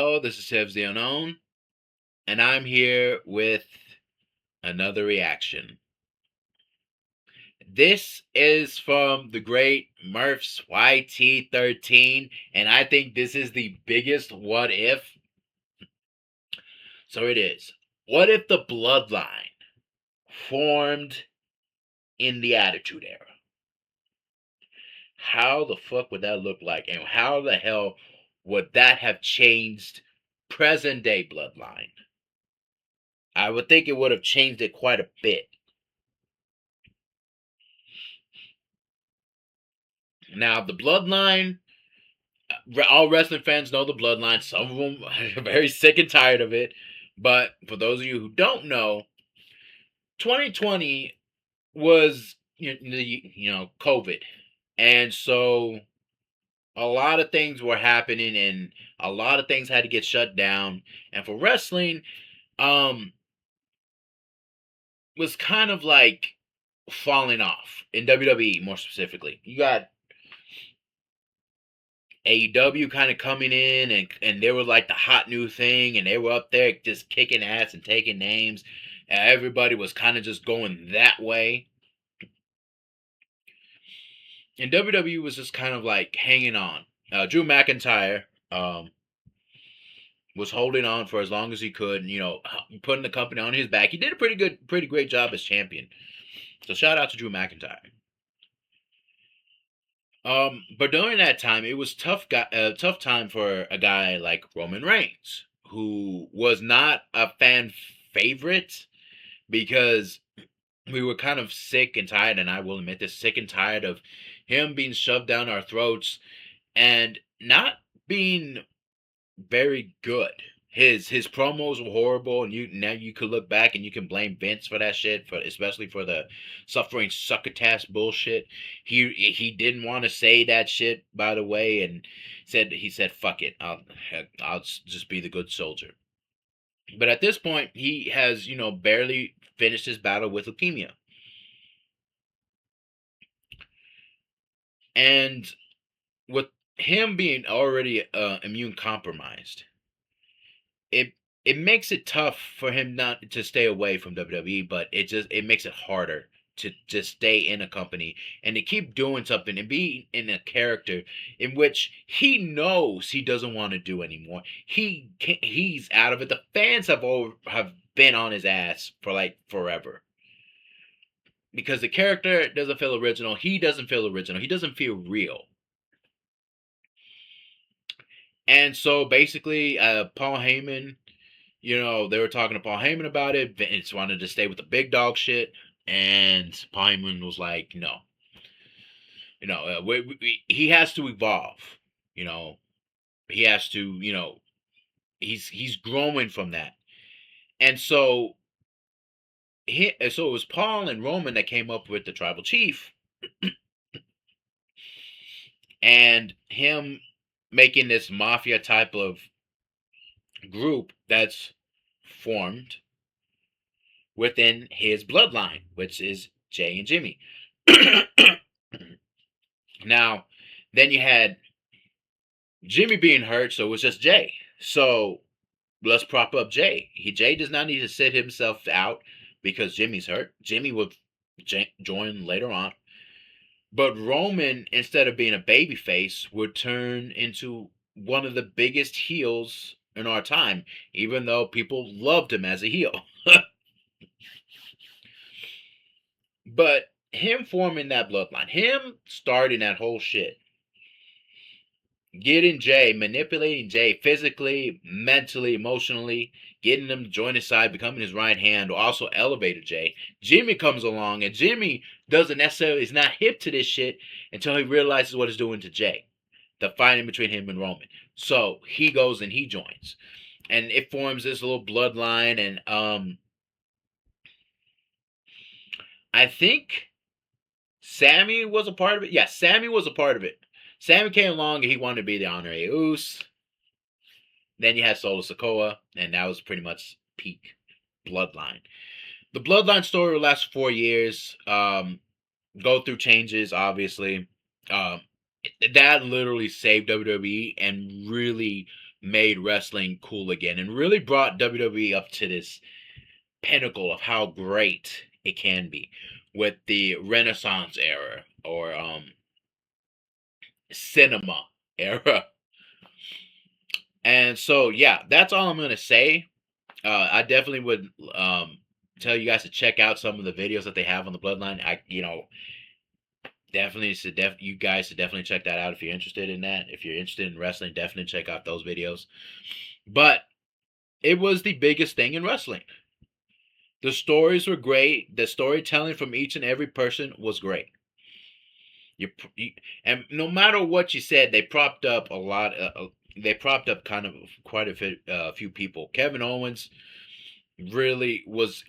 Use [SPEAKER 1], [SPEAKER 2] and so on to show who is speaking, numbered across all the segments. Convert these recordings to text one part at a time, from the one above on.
[SPEAKER 1] Hello, this is Tibbs the Unknown, and I'm here with another reaction. This is from the great Murph's YT13, and I think this is the biggest what if. So it is. What if the Bloodline formed in the Attitude Era? How the fuck would that look like? And how the hell would that have changed present day Bloodline? I would think it would have changed it quite a bit. Now, the Bloodline, all wrestling fans know the Bloodline. Some of them are very sick and tired of it. But for those of you who don't know, 2020 was, COVID. And so a lot of things were happening and a lot of things had to get shut down. And for wrestling, um, was kind of like falling off in WWE more specifically. You got AEW kind of coming in and they were like the hot new thing and they were up there just kicking ass and taking names. And everybody was kind of just going that way. And WWE was just kind of like hanging on. Drew McIntyre was holding on for as long as he could, putting the company on his back. He did a pretty great job as champion. So shout out to Drew McIntyre. But during that time, it was tough time for a guy like Roman Reigns, who was not a fan favorite because we were kind of sick and tired, and I will admit this, sick and tired of him being shoved down our throats and not being very good. His promos were horrible, and you could look back and you can blame Vince for that shit, for especially for the suffering succotash bullshit. He didn't want to say that shit, by the way, and he said fuck it, I'll just be the good soldier. But at this point, he has barely finished his battle with leukemia, and with him being already immune compromised, it it makes it tough for him not to stay away from WWE, but it makes it harder to just stay in a company and to keep doing something and be in a character in which he knows he doesn't want to do anymore. He's out of it. The fans have been on his ass for like forever because the character doesn't feel original. He doesn't feel original. He doesn't feel real. And so basically, Paul Heyman, they were talking to Paul Heyman about it. Vince wanted to stay with the big dog shit, and Paul Heyman was like, "No, he has to evolve. You know, he has to. He's growing from that." And so it was Paul and Roman that came up with the tribal chief, and him making this mafia type of group that's formed within his bloodline, which is Jay and Jimmy. Now, then you had Jimmy being hurt, so it was just Jay. So let's prop up Jay. Jay does not need to sit himself out because Jimmy's hurt. Jimmy will join later on. But Roman, instead of being a babyface, would turn into one of the biggest heels in our time, even though people loved him as a heel. But him forming that bloodline, him starting that whole shit, getting Jay, manipulating Jay physically, mentally, emotionally, getting him to join his side, becoming his right hand, also elevated Jay. Jimmy comes along, and Jimmy doesn't necessarily, is not hip to this shit until he realizes what it's doing to Jay. The fighting between him and Roman. So he goes and he joins. And it forms this little bloodline, and I think Sammy was a part of it. Yeah, Sammy was a part of it. Sammy came along and he wanted to be the honorary Uce. Then you had Solo Sikoa, and that was pretty much peak Bloodline. The Bloodline story will last 4 years. Go through changes, obviously. That literally saved WWE and really made wrestling cool again and really brought WWE up to this pinnacle of how great it can be with the Renaissance era or cinema era. And so yeah, that's all I'm gonna say. I definitely would tell you guys to check out some of the videos that they have on the Bloodline. You guys should definitely check that out if you're interested in that. If you're interested in wrestling, definitely check out those videos. But it was the biggest thing in wrestling. The stories were great. The storytelling from each and every person was great. And no matter what you said, they propped up a lot. They propped up kind of quite a few people. Kevin Owens really was,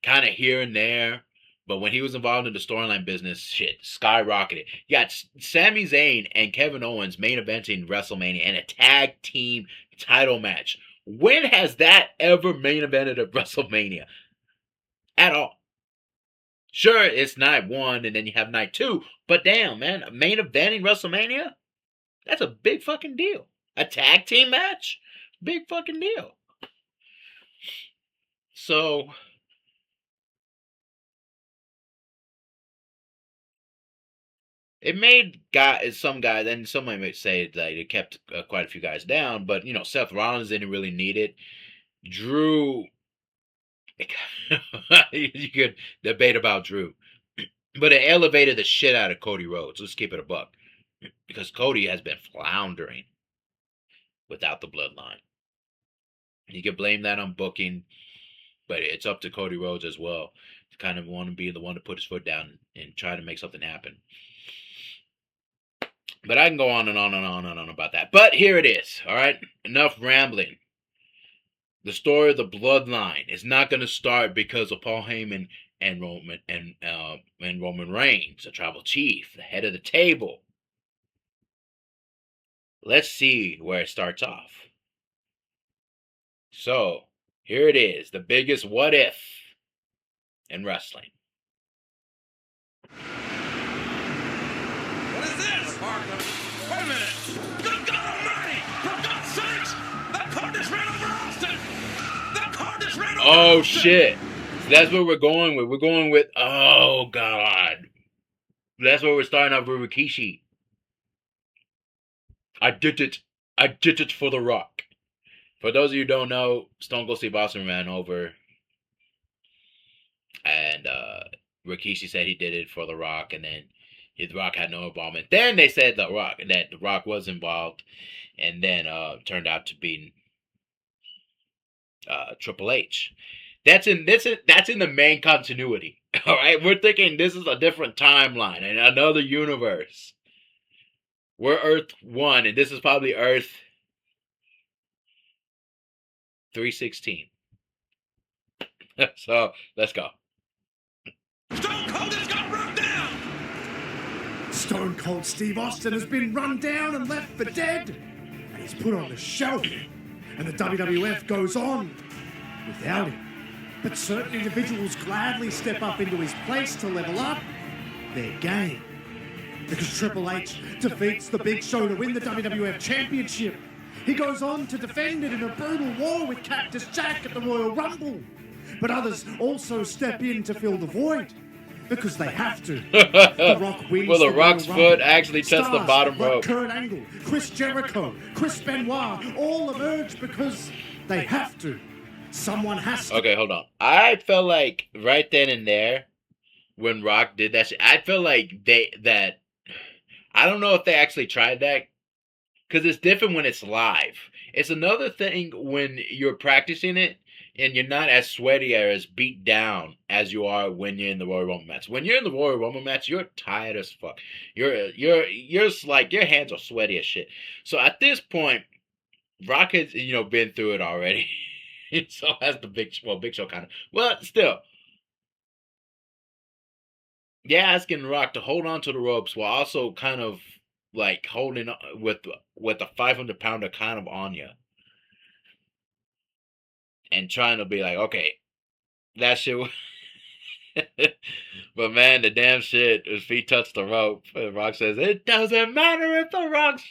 [SPEAKER 1] kind of here and there. But when he was involved in the storyline business, shit skyrocketed. You got Sami Zayn and Kevin Owens main eventing WrestleMania and a tag team title match. When has that ever main evented at WrestleMania? At all. Sure, it's night one and then you have night two. But damn, man, main eventing WrestleMania? That's a big fucking deal. A tag team match? Big fucking deal. So it made some guys, and somebody might say that it kept quite a few guys down, but Seth Rollins didn't really need it. Drew, you could debate about Drew, but it elevated the shit out of Cody Rhodes. Let's keep it a buck, because Cody has been floundering without the Bloodline. You can blame that on booking, but it's up to Cody Rhodes as well to kind of want to be the one to put his foot down and try to make something happen. But I can go on and on and on and on about that. But here it is. All right, enough rambling. The story of the Bloodline is not going to start because of Paul Heyman and Roman Reigns, the tribal chief, the head of the table. Let's see where it starts off. So here it is, the biggest what if in wrestling.
[SPEAKER 2] What is this? Wait a minute! Good God Almighty! For God's sakes! That car just ran over Austin! That car just ran over
[SPEAKER 1] Oh
[SPEAKER 2] Austin!
[SPEAKER 1] shit! That's what we're going with. We're going with, oh god. That's what we're starting off with Rikishi. I did it. I did it for The Rock. For those of you who don't know, Stone Cold Steve Austin ran over, and Rikishi said he did it for The Rock, and then The Rock had no involvement. Then they said that The Rock was involved, and then turned out to be Triple H. That's in the main continuity. All right, we're thinking this is a different timeline and another universe. We're Earth 1, and this is probably Earth 316. So let's go.
[SPEAKER 2] Stone Cold has got run down!
[SPEAKER 3] Stone Cold Steve Austin has been run down and left for dead. And he's put on the shelf. And the WWF goes on without him. But certain individuals gladly step up into his place to level up their game. Because Triple H defeats the Big Show to win the WWF Championship. He goes on to defend it in a brutal war with Cactus Jack at the Royal Rumble. But others also step in to fill the void. Because they have to. The Rock wins.
[SPEAKER 1] Well, the Rock's foot actually touched the bottom
[SPEAKER 3] like
[SPEAKER 1] rope.
[SPEAKER 3] Kurt Angle, Chris Jericho, Chris Benoit all emerge because they have to. Someone has to.
[SPEAKER 1] Okay, hold on. I felt like right then and there, when Rock did that shit, I feel like I don't know if they actually tried that, because it's different when it's live. It's another thing when you're practicing it and you're not as sweaty or as beat down as you are when you're in the Royal Rumble match. When you're in the Royal Rumble match, you're tired as fuck. You're like, your hands are sweaty as shit. So at this point, Rock has been through it already. So has the Big Show kind of. Well, still. Yeah, asking Rock to hold on to the ropes while also kind of like holding with a 500-pounder kind of on you. And trying to be like, okay, that shit. But man, the damn shit, his feet touch the rope. And Rock says, it doesn't matter if the Rock's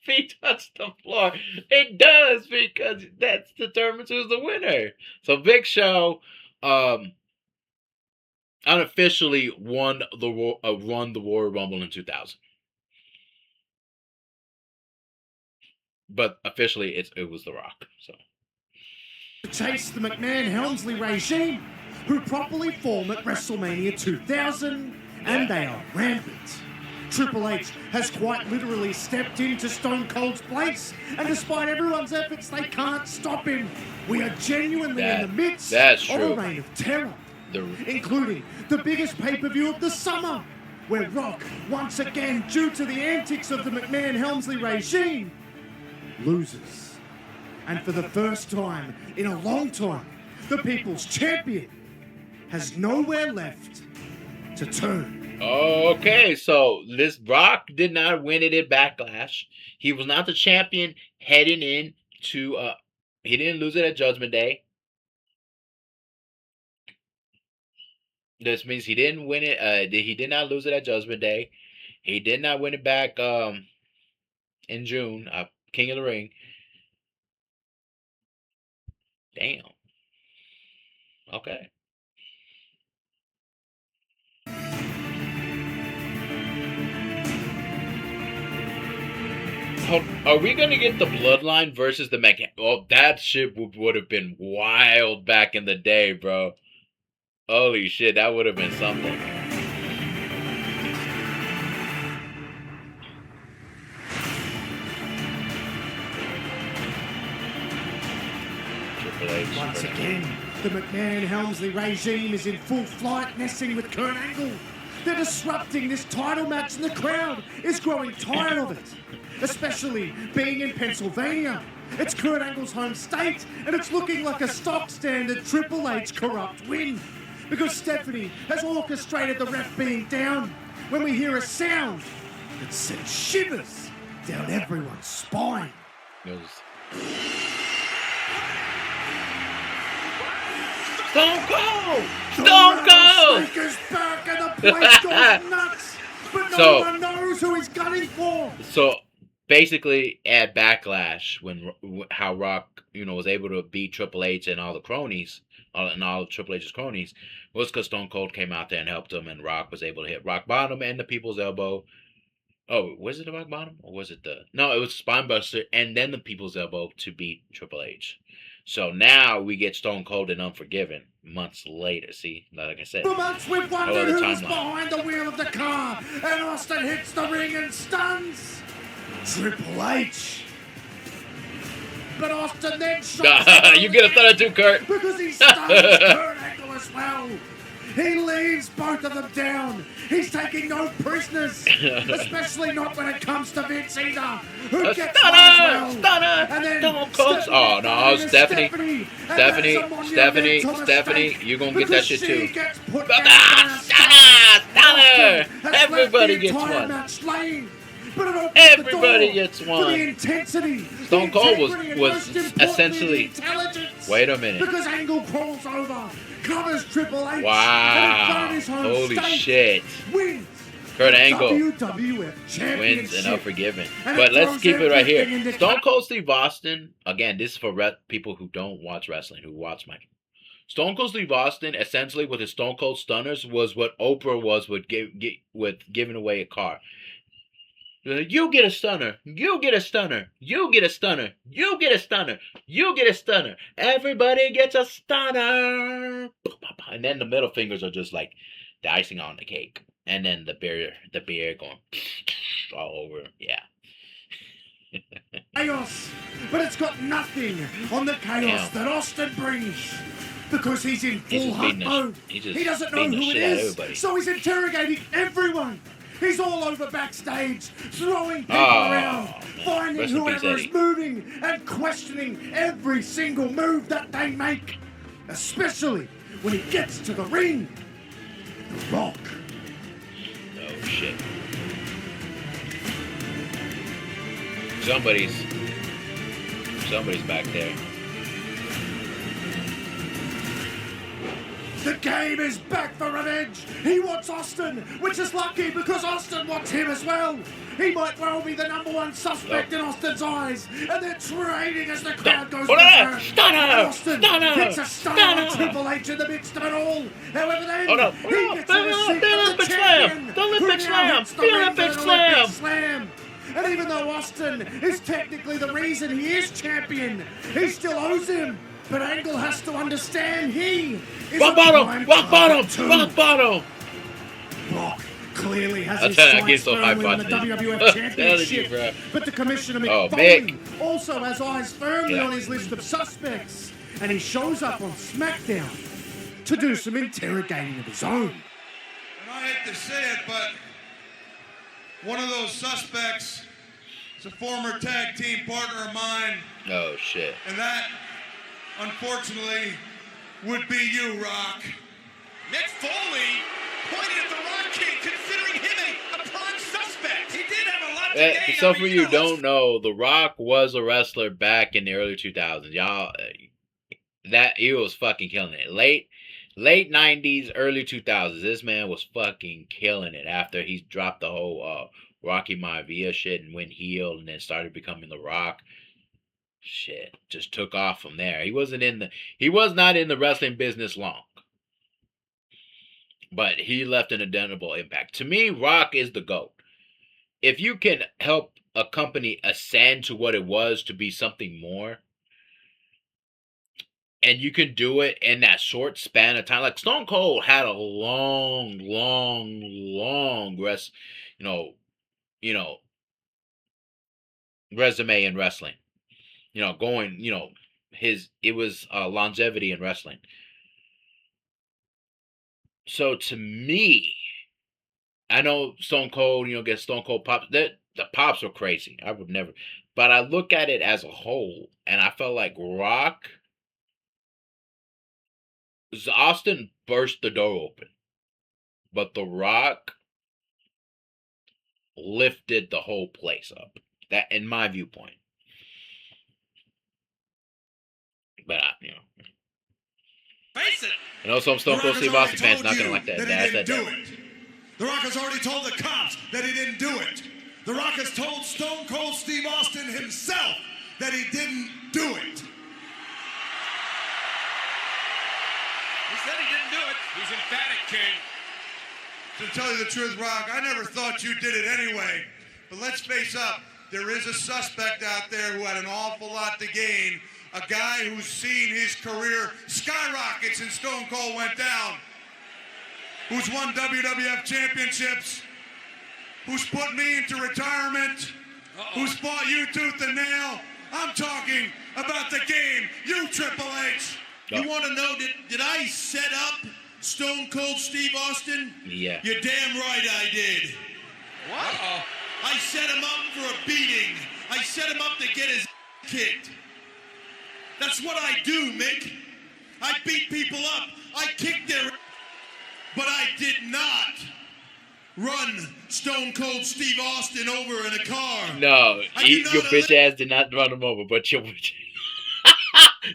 [SPEAKER 1] feet touch the floor. It does, because that determines who's the winner. So Big Show unofficially won the Royal Rumble in 2000. But officially, it was The Rock. So
[SPEAKER 3] chase the McMahon-Helmsley regime, who properly form at WrestleMania 2000, and they are rampant. Triple H has quite literally stepped into Stone Cold's place, and despite everyone's efforts, they can't stop him. We are genuinely in the midst of a reign of terror, including the biggest pay-per-view of the summer, where Rock, once again, due to the antics of the McMahon-Helmsley regime, loses. And for the first time in a long time, the People's Champion has nowhere left to turn.
[SPEAKER 1] Okay, so this Rock did not win it at Backlash. He was not the champion heading in to he didn't lose it at Judgment Day. This means he didn't win it. He did not lose it at Judgment Day. He did not win it back in June. King of the Ring. Damn. Okay. Are we gonna get the Bloodline versus the Mech? Oh, that shit would have been wild back in the day, bro. Holy shit, that would have been something.
[SPEAKER 3] Once again, the McMahon-Helmsley regime is in full flight, messing with Kurt Angle. They're disrupting this title match, and the crowd is growing tired of it, especially being in Pennsylvania. It's Kurt Angle's home state, and it's looking like a stock standard Triple H corrupt win, because Stephanie has orchestrated the ref being down when we hear a sound that sends shivers down everyone's spine.
[SPEAKER 1] Stone Cold! Stone Cold!
[SPEAKER 3] Is back and the place goes nuts, but no one knows who he's gunning for.
[SPEAKER 1] So basically, at Backlash, when how Rock, was able to beat Triple H and all the cronies, and all of Triple H's cronies, was because Stone Cold came out there and helped him, and Rock was able to hit rock bottom and the People's Elbow. Oh, was it the rock bottom, or was it No, it was Spinebuster and then the People's Elbow to beat Triple H. So now we get Stone Cold and Unforgiven months later. See, like I said,
[SPEAKER 3] for months we've wondered who's behind the wheel of the car, and Austin hits the ring and stuns Triple H. But Austin then shots
[SPEAKER 1] you get a thunder too, Kurt.
[SPEAKER 3] Because he stuns Kurt Angle as well. He leaves both of them down. He's taking no prisoners, especially not when it comes to Vince either, who gets
[SPEAKER 1] stunner,
[SPEAKER 3] and then
[SPEAKER 1] oh no, Stephanie, you're gonna get that shit too. Stunner, everybody gets one. Everybody gets one. Stone Cold was essentially. Wait a minute.
[SPEAKER 3] Because Angle crawls over, covers Triple H.
[SPEAKER 1] Wow! Holy shit!
[SPEAKER 3] Wins.
[SPEAKER 1] Kurt Angle
[SPEAKER 3] WWF
[SPEAKER 1] wins and Unforgiven. But let's keep it right here. Stone Cold Steve Austin. Again, this is for people who don't watch wrestling, who watch my. Stone Cold Steve Austin, essentially with his Stone Cold Stunners, was what Oprah was with giving away a car. You get a stunner. You get a stunner. You get a stunner. You get a stunner. You get a stunner. Everybody gets a stunner. And then the middle fingers are just like the icing on the cake. And then the beer going all over. Yeah.
[SPEAKER 3] Chaos, but it's got nothing on the chaos that Austin brings. Because he's in full hunt mode. He doesn't know who it is. So he's interrogating everyone. He's all over backstage, throwing people around, finding whoever is moving, and questioning every single move that they make. Especially when he gets to the ring. The Rock.
[SPEAKER 1] Oh, shit. Somebody's back there.
[SPEAKER 3] The game is back for revenge. He wants Austin, which is lucky because Austin wants him as well. He might well be the #1 suspect in Austin's eyes, and they're trading as the crowd goes berserk.
[SPEAKER 1] Stunner!
[SPEAKER 3] Austin
[SPEAKER 1] Stunner!
[SPEAKER 3] hits a stunner on Triple H in the midst of it all. However, then he gets in the seat
[SPEAKER 1] The
[SPEAKER 3] of
[SPEAKER 1] Olympic
[SPEAKER 3] the champion,
[SPEAKER 1] slam! The Olympic
[SPEAKER 3] who now
[SPEAKER 1] slam!
[SPEAKER 3] hits
[SPEAKER 1] The
[SPEAKER 3] ring
[SPEAKER 1] Olympic
[SPEAKER 3] for an Olympic
[SPEAKER 1] slam!
[SPEAKER 3] slam. And even though Austin is technically the reason he is champion, he still owes him. But Angle has to understand he is
[SPEAKER 1] Rock
[SPEAKER 3] a
[SPEAKER 1] bottom!
[SPEAKER 3] prime
[SPEAKER 1] Rock bottom!
[SPEAKER 3] too.
[SPEAKER 1] Rock bottom!
[SPEAKER 3] Brock clearly has
[SPEAKER 1] That's
[SPEAKER 3] his
[SPEAKER 1] how I get
[SPEAKER 3] sights
[SPEAKER 1] so hyped
[SPEAKER 3] firmly on the
[SPEAKER 1] watching this.
[SPEAKER 3] WWF
[SPEAKER 1] I'm telling
[SPEAKER 3] Championship.
[SPEAKER 1] you, bro.
[SPEAKER 3] But the Commissioner Mick
[SPEAKER 1] Oh,
[SPEAKER 3] Foley
[SPEAKER 1] Mick.
[SPEAKER 3] also has eyes firmly
[SPEAKER 1] Yeah.
[SPEAKER 3] on his list of suspects. And he shows up on SmackDown to do some interrogating of his own.
[SPEAKER 2] And I hate to say it, but one of those suspects is a former tag team partner of mine,
[SPEAKER 1] Oh, shit.
[SPEAKER 2] and that, unfortunately, would be you, Rock.
[SPEAKER 4] Mick Foley pointed at the Rock King, considering him a prime suspect. He did have a lot to gain.
[SPEAKER 1] So
[SPEAKER 4] I
[SPEAKER 1] for
[SPEAKER 4] mean,
[SPEAKER 1] you
[SPEAKER 4] know,
[SPEAKER 1] don't know, The Rock was a wrestler back in the early 2000s. Y'all, that he was fucking killing it. Late 90s, early 2000s. This man was fucking killing it after he dropped the whole Rocky Maivia shit and went heel and then started becoming The Rock. Shit, just took off from there. He was not in the wrestling business long. But he left an indelible impact. To me, Rock is the GOAT. If you can help a company ascend to what it was to be something more, and you can do it in that short span of time, like Stone Cold had a long resume in wrestling. It was longevity in wrestling. So to me, I know Stone Cold, get Stone Cold pops. The pops were crazy. I would never. But I look at it as a whole, and I felt like Austin burst the door open. But The Rock lifted the whole place up. That, in my viewpoint. But,
[SPEAKER 4] face it.
[SPEAKER 1] I know some Stone Cold Steve Austin fans not going to like that.
[SPEAKER 2] He
[SPEAKER 1] That's
[SPEAKER 2] didn't do
[SPEAKER 1] that.
[SPEAKER 2] it. The Rock has already told the cops that he didn't do it. The Rock has told Stone Cold Steve Austin himself that he didn't do it.
[SPEAKER 4] He said he didn't do it. He's emphatic, King.
[SPEAKER 2] To tell you the truth, Rock, I never thought you did it anyway. But let's face up, there is a suspect out there who had an awful lot to gain. A guy who's seen his career skyrocket since Stone Cold went down. Who's won WWF championships. Who's put me into retirement. Who's fought you tooth and nail. I'm talking about the game. You, Triple H.
[SPEAKER 1] No.
[SPEAKER 2] You want to know, did I set up Stone Cold Steve Austin?
[SPEAKER 1] Yeah.
[SPEAKER 2] You're damn right I did.
[SPEAKER 4] What?
[SPEAKER 2] I set him up for a beating. I set him up to get his kicked. That's what I do, Mick. I beat people up. I kicked their... But I did not run Stone Cold Steve Austin over in a car.
[SPEAKER 1] No,
[SPEAKER 2] I did not
[SPEAKER 1] your bitch ass did not run him over, but your bitch.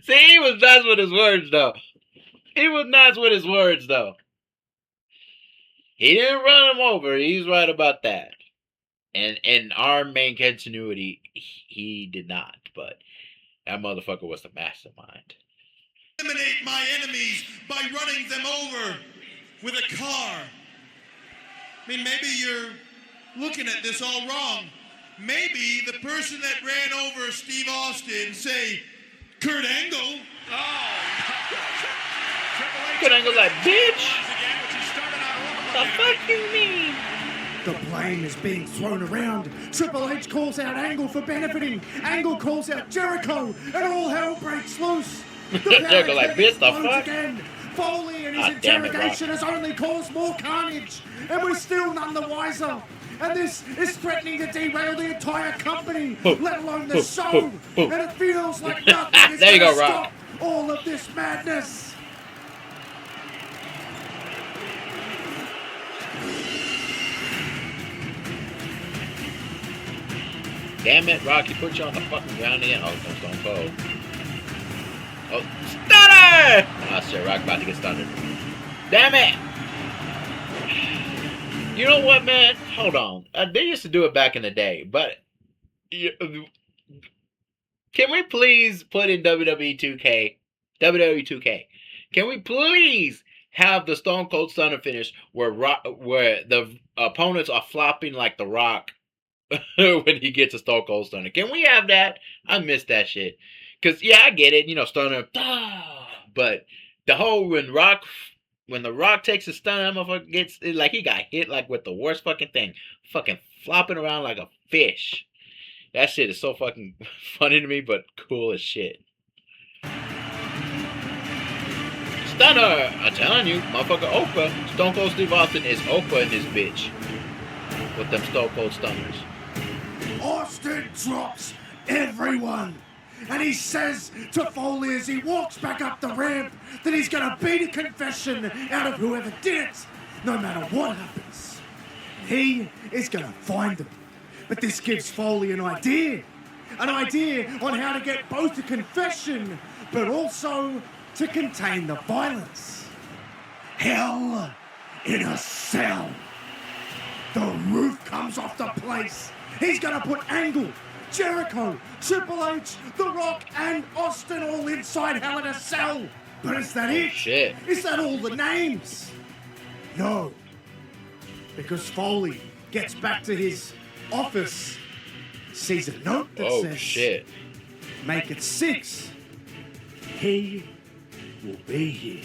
[SPEAKER 1] See, he was nice with his words, though. He didn't run him over. He's right about that. And in our main continuity, he did not. But that motherfucker was the mastermind.
[SPEAKER 2] Eliminate my enemies by running them over with a car. I mean, maybe you're looking at this all wrong. Maybe the person that ran over Steve Austin, say, Kurt Angle.
[SPEAKER 1] Kurt Angle's like, bitch! The fuck you mean?
[SPEAKER 3] The blame is being thrown around. Triple H calls out Angle for benefiting. Angle calls out Jericho, and all hell breaks loose.
[SPEAKER 1] Jericho like, bitch, the
[SPEAKER 3] explodes
[SPEAKER 1] fuck?
[SPEAKER 3] again. Foley and his
[SPEAKER 1] God damn it,
[SPEAKER 3] interrogation has only caused more carnage, and we're still none the wiser. And this is threatening to derail the entire company, let alone the show. And it feels like nothing is
[SPEAKER 1] There you
[SPEAKER 3] going to
[SPEAKER 1] go,
[SPEAKER 3] stop
[SPEAKER 1] Rock.
[SPEAKER 3] all of this madness.
[SPEAKER 1] Damn it, Rocky, put you on the fucking ground again. Oh, no, Stone Cold. Oh, stunner! Oh, shit, Rock about to get stunned. Damn it! You know what, man? Hold on. They used to do it back in the day, but can we please put in WWE 2K? WWE 2K. Can we please have the Stone Cold Stunner finish where the opponents are flopping like The Rock when he gets a Stone Cold Stunner? Can we have that? I miss that shit. Cause yeah, I get it. You know, Stunner, but the whole when the Rock takes a stun, that motherfucker gets like he got hit like with the worst fucking thing, fucking flopping around like a fish. That shit is so fucking funny to me, but cool as shit. Stunner! I'm telling you, motherfucker Oprah, Stone Cold Steve Austin is Oprah in this bitch. With them Stone Cold Stunners.
[SPEAKER 3] Austin drops everyone. And he says to Foley as he walks back up the ramp that he's going to beat a confession out of whoever did it, no matter what happens. He is going to find them. But this gives Foley an idea on how to get both a confession, but also to contain the violence. Hell in a cell. The roof comes off the place. He's going to put Angle, Jericho, Triple H, The Rock, and Austin all inside Hell in a Cell. But is that it?
[SPEAKER 1] Shit.
[SPEAKER 3] Is that all the names? No. Because Foley gets back to his office, sees a note that says,
[SPEAKER 1] shit.
[SPEAKER 3] Make it 6. He will be here.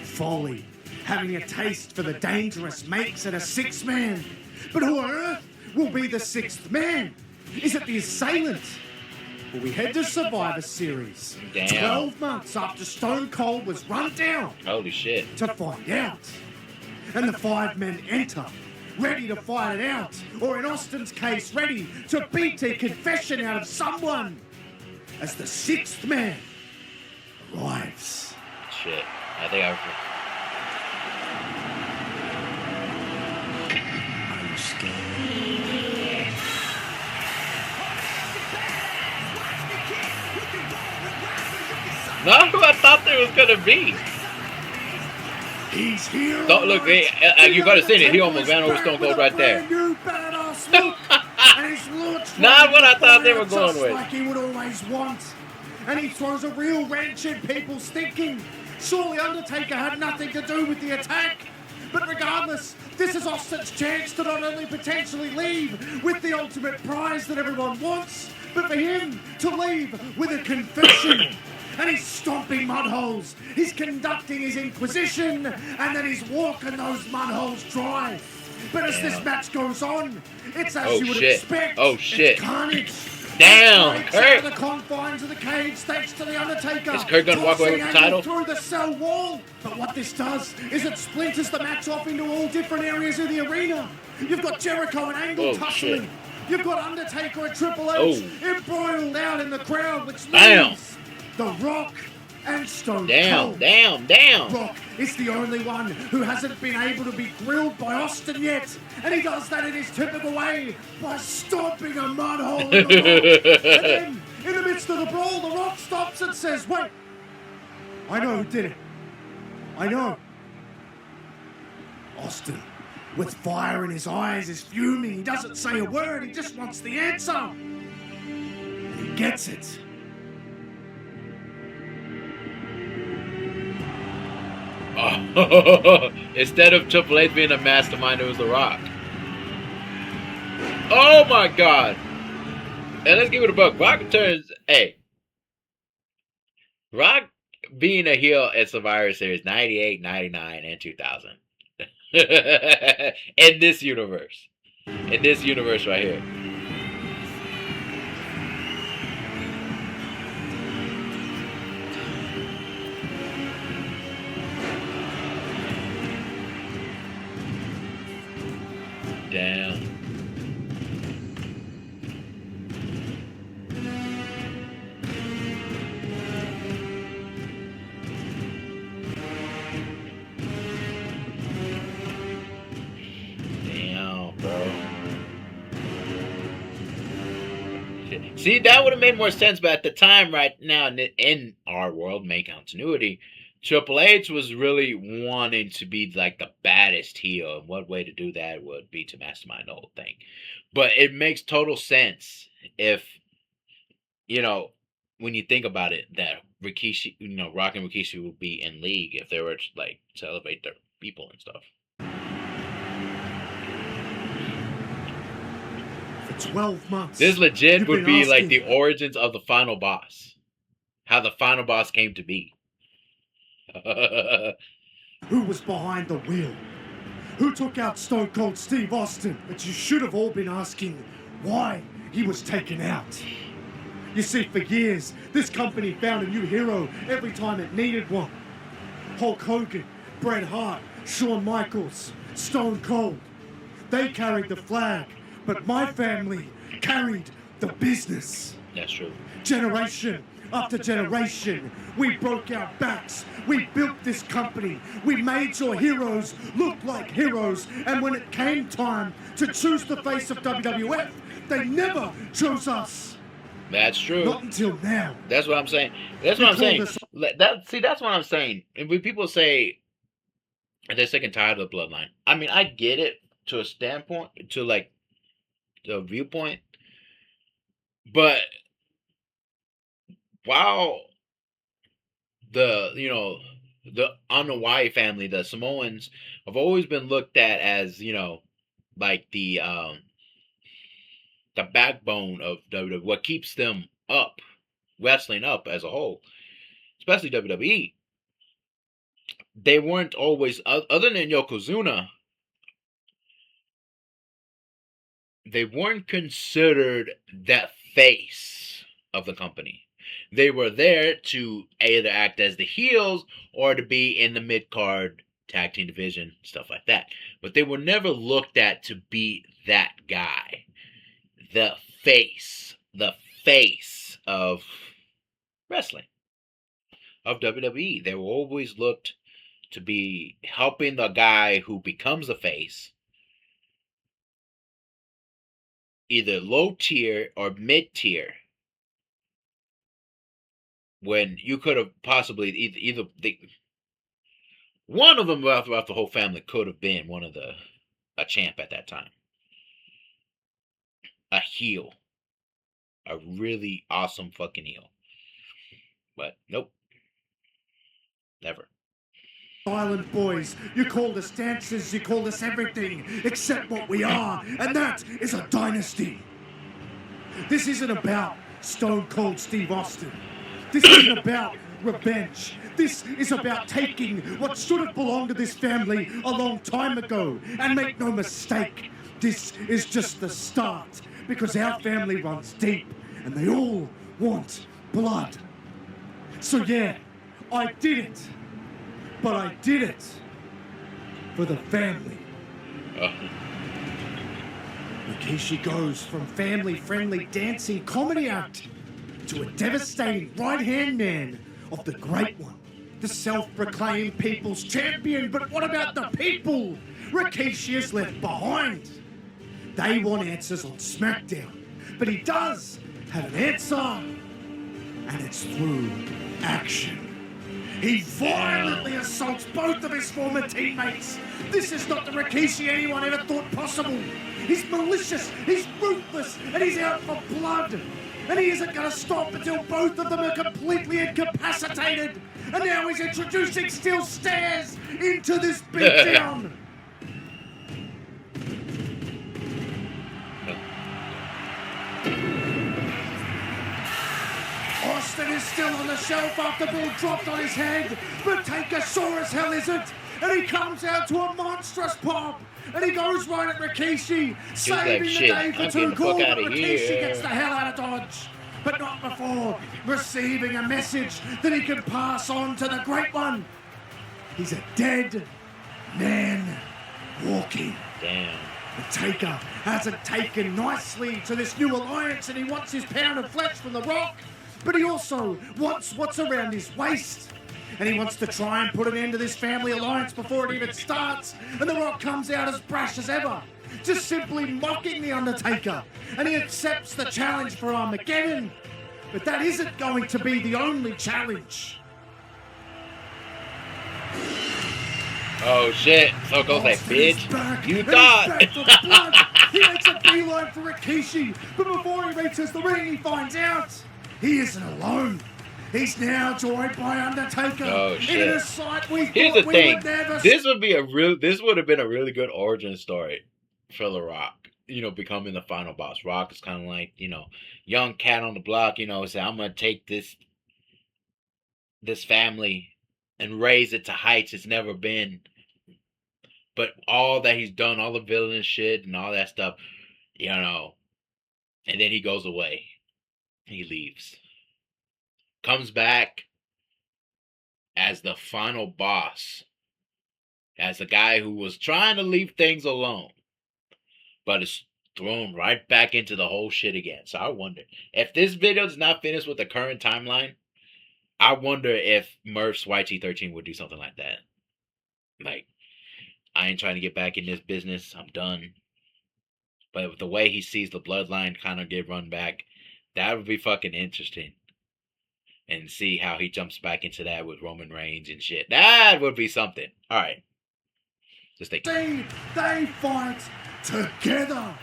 [SPEAKER 3] Foley, having a taste for the dangerous, makes it a 6-man. But who on earth will be the 6th man? Is it the assailant? Well, we head to Survivor Series.
[SPEAKER 1] Damn.
[SPEAKER 3] 12 months after Stone Cold was run down.
[SPEAKER 1] Holy shit.
[SPEAKER 3] To find out. And the 5 men enter, ready to fight it out. Or in Austin's case, ready to beat a confession out of someone. As the 6th man arrives.
[SPEAKER 1] Shit. I think I...
[SPEAKER 3] I'm scared.
[SPEAKER 1] Not who I thought there was gonna be.
[SPEAKER 3] He's here.
[SPEAKER 1] Don't look, you gotta see it. He almost ran over Stone Cold right there. Not what I thought they were going with.
[SPEAKER 3] Like he would always want. And he throws a real wrench in people's thinking. Surely Undertaker had nothing to do with the attack. But regardless, this is Austin's chance to not only potentially leave with the ultimate prize that everyone wants, but for him to leave with a confession. And he's stomping mud holes. He's conducting his inquisition, and then he's walking those mud holes dry. But as this match goes on, it's as you would expect.
[SPEAKER 1] Oh shit!
[SPEAKER 3] It's carnage.
[SPEAKER 1] Damn, Kurt!
[SPEAKER 3] Out of the confines of the cage, thanks to the Undertaker.
[SPEAKER 1] Is Kurt gonna walk away with the title?
[SPEAKER 3] Through the cell wall. But what this does is it splinters the match off into all different areas of the arena. You've got Jericho and Angle tussling.
[SPEAKER 1] Shit.
[SPEAKER 3] You've got Undertaker and Triple H embroiled out in the crowd, which
[SPEAKER 1] Damn.
[SPEAKER 3] means The Rock and Stone Cold.
[SPEAKER 1] Damn.
[SPEAKER 3] Rock is the only one who hasn't been able to be grilled by Austin yet. And he does that in his typical way by stomping a mud hole in the Rock. And then, in the midst of the brawl, The Rock stops and says, wait, I know who did it. I know. Austin, with fire in his eyes, is fuming. He doesn't say a word. He just wants the answer. And he gets it.
[SPEAKER 1] Instead of Triple H being a mastermind, it was The Rock. Oh my god! And let's give it a buck. Rock turns. Hey, Rock being a heel at Survivor Series 98, 99, and 2000. In this universe. In this universe right here. Damn. Damn, bro. See, that would have made more sense, but at the time, right now, in our world, make continuity, Triple H was really wanting to be like the baddest heel, and what way to do that would be to mastermind the whole thing. But it makes total sense if, you know, when you think about it, that Rikishi, Rock and Rikishi would be in league if they were like to elevate their people and stuff.
[SPEAKER 3] For 12 months.
[SPEAKER 1] This legit
[SPEAKER 3] you've
[SPEAKER 1] would
[SPEAKER 3] been
[SPEAKER 1] be like
[SPEAKER 3] asking,
[SPEAKER 1] the origins of the final boss. How the final boss came to be.
[SPEAKER 3] who was behind the wheel? Who took out Stone Cold Steve Austin? But you should have all been asking why he was taken out. You see, for years, this company found a new hero every time it needed one. Hulk Hogan, Bret Hart, Shawn Michaels, Stone Cold. They carried the flag, but my family carried the business.
[SPEAKER 1] That's true.
[SPEAKER 3] Generation after generation, we broke our backs. We built this company. We made your heroes look like heroes. And when it came time to choose the face of WWF, they never chose us.
[SPEAKER 1] That's true.
[SPEAKER 3] Not until now.
[SPEAKER 1] That's what I'm saying. That's what I'm saying. That's what I'm saying. And when people say they're sick and tired of the Bloodline, I mean, I get it to a standpoint, to like the viewpoint, but while the Anoa'i family, the Samoans, have always been looked at as, like the backbone of WWE, what keeps them up, wrestling up as a whole, especially WWE. They weren't always, other than Yokozuna, they weren't considered that face of the company. They were there to either act as the heels or to be in the mid-card tag team division, stuff like that. But they were never looked at to be that guy. The face of wrestling, of WWE. They were always looked to be helping the guy who becomes the face, either low tier or mid tier, when you could have possibly either one of them throughout the whole family could have been a champ at that time. A heel. A really awesome fucking heel. But nope. Never.
[SPEAKER 3] Island boys, you called us dancers, you called us everything except what we are, and that is a dynasty. This isn't about Stone Cold Steve Austin. This isn't about revenge. This is about taking what should have belonged to this family a long time ago. And make no mistake, this is just the start, because our family runs deep and they all want blood. So yeah, I did it. But I did it for the family. Rikishi goes from family-friendly dancing comedy act to a devastating right-hand man of the Great One, the self-proclaimed people's champion. But what about the people Rikishi is left behind? They want answers on SmackDown, but he does have an answer, and it's through action. He violently assaults both of his former teammates. This is not the Rikishi anyone ever thought possible. He's malicious, he's ruthless, and he's out for blood. And he isn't going to stop until both of them are completely incapacitated. And now he's introducing steel stairs into this beatdown. Austin is still on the shelf after being dropped on his head, but Taker sure as hell isn't. And he comes out to a monstrous pop, and he goes right at Rikishi, saving the day for Too Cool, but Rikishi gets the hell out of Dodge. But not before receiving a message that he can pass on to the Great One. He's a dead man walking.
[SPEAKER 1] Damn.
[SPEAKER 3] The Taker hasn't taken nicely to this new alliance, and he wants his pound of flesh from The Rock. But he also wants what's around his waist. And he wants to try and put an end to this family alliance before it even starts. And The Rock comes out as brash as ever, just simply mocking The Undertaker. And he accepts the challenge for Armageddon. But that isn't going to be the only challenge.
[SPEAKER 1] Oh shit! So goes like,
[SPEAKER 3] Austin is
[SPEAKER 1] bitch.
[SPEAKER 3] back,
[SPEAKER 1] You
[SPEAKER 3] and
[SPEAKER 1] thought.
[SPEAKER 3] he's back for blood. He makes a beeline for Rikishi, but before he reaches the ring, he finds out he isn't alone. He's now joined by Undertaker.
[SPEAKER 1] Oh, shit.
[SPEAKER 3] In a sight we
[SPEAKER 1] Here's
[SPEAKER 3] thought
[SPEAKER 1] the
[SPEAKER 3] we
[SPEAKER 1] thing.
[SPEAKER 3] would never
[SPEAKER 1] This would have been a really good origin story for The Rock. You know, becoming the final boss. Rock is kind of like, you know, young cat on the block. You know, say I'm gonna take this family and raise it to heights it's never been. But all that he's done, all the villainous shit and all that stuff, you know, and then he goes away. He leaves. Comes back as the final boss. As the guy who was trying to leave things alone. But is thrown right back into the whole shit again. So I wonder, if this video is not finished with the current timeline, I wonder if Murph's YT13 would do something like that. Like, I ain't trying to get back in this business. I'm done. But with the way he sees the bloodline kind of get run back, that would be fucking interesting. And see how he jumps back into that with Roman Reigns and shit. That would be something. All right. Just think.
[SPEAKER 3] they fight together.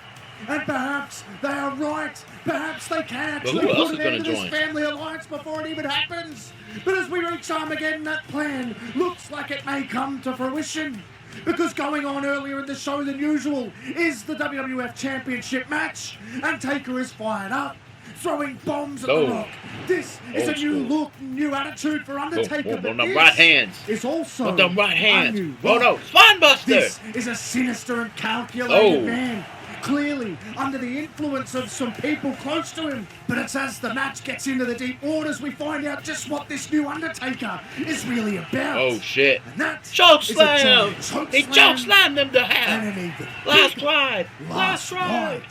[SPEAKER 3] And perhaps they are right. Perhaps they can actually
[SPEAKER 1] who else
[SPEAKER 3] put
[SPEAKER 1] is
[SPEAKER 3] an
[SPEAKER 1] gonna
[SPEAKER 3] end to this
[SPEAKER 1] join?
[SPEAKER 3] family alliance before it even happens. But as we reach Armageddon, that plan looks like it may come to fruition. Because going on earlier in the show than usual is the WWF Championship match. And Taker is fired up, throwing bombs at
[SPEAKER 1] Oh.
[SPEAKER 3] The Rock. This is
[SPEAKER 1] Old
[SPEAKER 3] a new
[SPEAKER 1] school.
[SPEAKER 3] look, new attitude for Undertaker.
[SPEAKER 1] On
[SPEAKER 3] but
[SPEAKER 1] them
[SPEAKER 3] this
[SPEAKER 1] right hands.
[SPEAKER 3] is also
[SPEAKER 1] On them right
[SPEAKER 3] a
[SPEAKER 1] hands.
[SPEAKER 3] new
[SPEAKER 1] Oh no,
[SPEAKER 3] look.
[SPEAKER 1] Spinebuster!
[SPEAKER 3] This is a sinister and calculated
[SPEAKER 1] Oh.
[SPEAKER 3] man. Clearly under the influence of some people close to him. But it's as the match gets into the deep waters we find out just what this new Undertaker is really about.
[SPEAKER 1] Oh shit.
[SPEAKER 3] And that
[SPEAKER 1] Choke
[SPEAKER 3] is a
[SPEAKER 1] slam!
[SPEAKER 3] giant choke
[SPEAKER 1] He
[SPEAKER 3] slam
[SPEAKER 1] choke slammed them to
[SPEAKER 3] and
[SPEAKER 1] hell!
[SPEAKER 3] an even
[SPEAKER 1] Last
[SPEAKER 3] bigger
[SPEAKER 1] ride!
[SPEAKER 3] last
[SPEAKER 1] ride!